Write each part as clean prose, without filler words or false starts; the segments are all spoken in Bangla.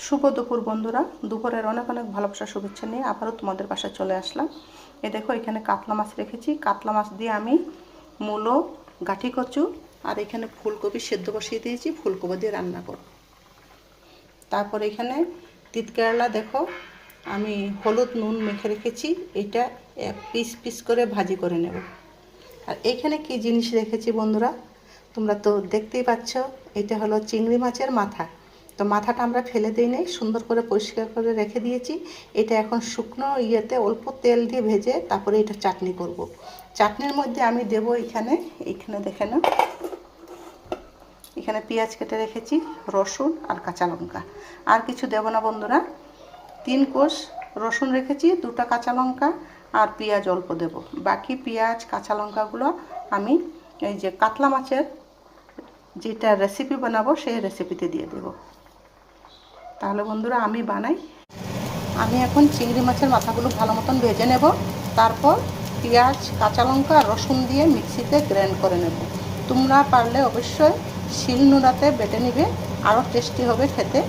শুভ দুপুর বন্ধুরা, দুপুরের অনেক অনেক ভালোবাসা শুভেচ্ছা নিয়ে আবারও তোমাদের বাসায় চলে আসলাম। দেখো এখানে কাতলা মাছ রেখেছি। কাতলা মাছ দিয়ে আমি মূলো, গাঠি কচু আর এখানে ফুলকপি সেদ্ধ বসিয়ে দিয়েছি, ফুলকপি দিয়ে রান্না করব। তারপর এখানে তিত কেরালা দেখো আমি হলুদ নুন মেখে রেখেছি, এটা পিস পিস করে ভাজি করে নেব। আর এইখানে কি জিনিস রেখেছি বন্ধুরা, তোমরা তো দেখতেই পাচ্ছ, এটা হলো চিংড়ি মাছের মাথা। তো মাথাটা আমরা ফেলে দিই নাই, সুন্দর করে পরিষ্কার করে রেখে দিয়েছি। এটা এখন শুকনো ইয়েতে অল্প তেল দিয়ে ভেজে তারপরে এটা চাটনি করব। চাটনির মধ্যে আমি দেব এইখানে দেখে নাও, এখানে পেঁয়াজ কেটে রেখেছি, রসুন আর কাঁচা লঙ্কা। আর কিছু দেব না বন্ধুরা। 3 কোষ রসুন রেখেছি, 2টা কাঁচা লঙ্কা আর পেঁয়াজ অল্প দেব। বাকি পেঁয়াজ কাঁচা লঙ্কাগুলো আমি এই যে কাতলা মাছের যেটা রেসিপি বানাবো সেই রেসিপিতে দিয়ে দেব। তাহলে বন্ধুরা আমি বানাই। আমি এখন চিংড়ি মাছের মাথাগুলো ভালো মতন ভেজে নেব, তারপর পেঁয়াজ কাঁচা লঙ্কা রসুন দিয়ে মিক্সিতে গ্রাইন্ড করে নেব। তোমরা পারলে অবশ্যই শিলনোড়াতে বেটে নিবে, আরও টেস্টি হবে খেতে।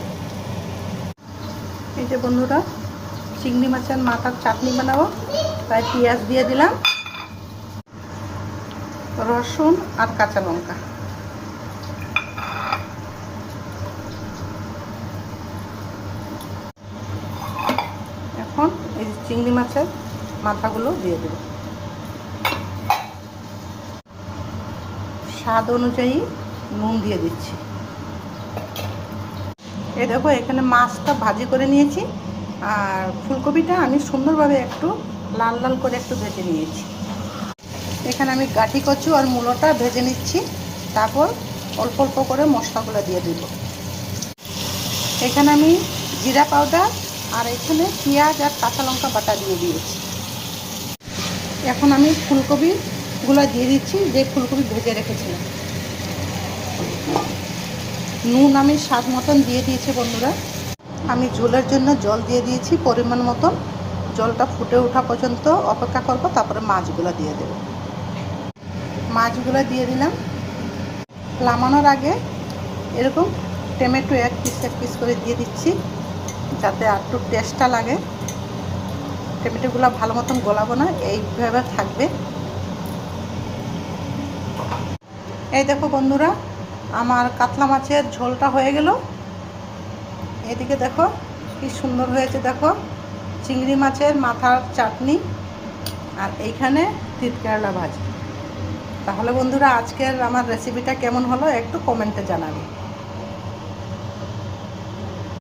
এই যে বন্ধুরা চিংড়ি মাছের মাথার চাটনি বানাবো, তাই পেঁয়াজ দিয়ে দিলাম, রসুন আর কাঁচা লঙ্কা। এখন এই চিংড়ি মাছের মাথাগুলো দিয়ে দেব। স্বাদ অনুযায়ী নুন দিয়ে দিচ্ছি। এই দেখো এখানে মাছটা ভাজি করে নিয়েছি, আর ফুলকপিটা আমি সুন্দরভাবে একটু লাল লাল করে একটু ভেজে নিয়েছি। এখানে আমি গাঠি কচু আর মূলোটা ভেজে নিচ্ছি, তারপর অল্প অল্প করে মশলাগুলো দিয়ে দেব। এখানে আমি জিরা পাউডার আর এখানে পেঁয়াজ আর কাঁচা লঙ্কা বাটা দিয়ে দিয়েছি। এখন আমি ফুলকপিগুলো দিয়ে দিচ্ছি, যে ফুলকপি ভেজে রেখেছিলাম। নুন আমি স্বাদ মতন দিয়ে দিয়েছি বন্ধুরা। আমি ঝোলের জন্য জল দিয়ে দিয়েছি পরিমাণ মতন। জলটা ফুটে ওঠা পর্যন্ত অপেক্ষা করব, তারপরে মাছগুলো দিয়ে দেব। মাছগুলো দিয়ে দিলাম। নামানোর আগে এরকম টমেটো এক পিস করে দিয়ে দিচ্ছি, যাতে আর একটু টেস্টটা লাগে। টমেটোগুলো ভালো মতন গলাবো না, এইভাবে থাকবে। এই দেখো বন্ধুরা আমার কাতলা মাছের ঝোলটা হয়ে গেল। এদিকে দেখো কি সুন্দর হয়েছে, দেখো চিংড়ি মাছের মাথার চাটনি আর এইখানে তিত কেরালা ভাজি। তাহলে বন্ধুরা আজকের আমার রেসিপিটা কেমন হলো একটু কমেন্টে জানাবে।